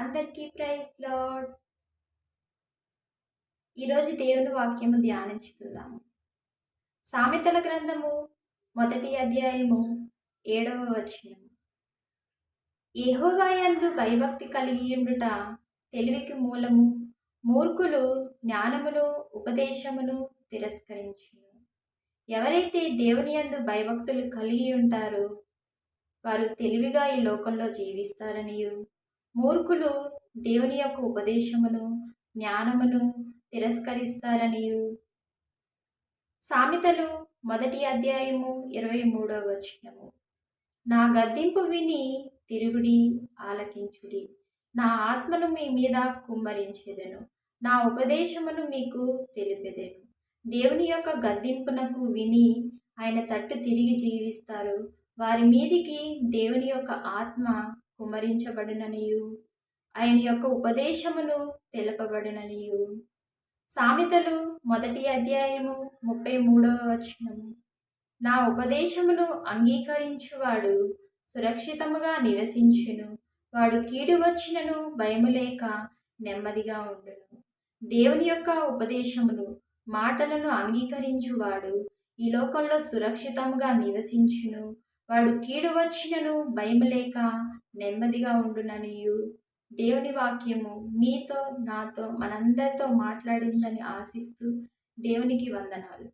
అందరికీ praise lord. ఈరోజు దేవుని వాక్యము ధ్యానించుకుందాము. సామెతల గ్రంథము 1వ అధ్యాయము 7వ వచనం. యెహోవా యందు భయభక్తి కలిగియుండుట తెలివికి మూలము. మూర్ఖులు జ్ఞానమును ఉపదేశమును తిరస్కరించును. ఎవరైతే దేవుని యందు భయభక్తులు కలిగి ఉంటారో వారు తెలివిగా ఈ లోకంలో జీవిస్తారనియు, మూర్ఖులు దేవుని యొక్క ఉపదేశమును జ్ఞానమును తిరస్కరిస్తారనియు. సామెతలు 1వ అధ్యాయము 23వ వచనము. నా గద్దింపు విని తిరుగుడి, ఆలకించుడి. నా ఆత్మను మీ మీద కుమ్మరించెదను, నా ఉపదేశమును మీకు తెలిపెదెను. దేవుని యొక్క గద్దింపునకు విని ఆయన తట్టు తిరిగి జీవిస్తారు. వారి మీదికి దేవుని యొక్క ఆత్మ కుమ్మరించబడిననియు, ఆయన యొక్క ఉపదేశమును తెలపబడిననియు. సామెతలు 1వ అధ్యాయము 33వ వచనము. నా ఉపదేశమును అంగీకరించువాడు సురక్షితముగా నివసించును. వాడు కీడు వచ్చినను భయము లేక నెమ్మదిగా ఉండును. దేవుని యొక్క ఉపదేశమును మాటలను అంగీకరించువాడు ఈ లోకంలో సురక్షితముగా నివసించును. వాడు కీడు వచ్చినను భయము లేక నెమ్మదిగా ఉండుననియు. దేవుని వాక్యము మీతో నాతో మనందరితో మాట్లాడిందని ఆశిస్తూ దేవునికి వందనాలు.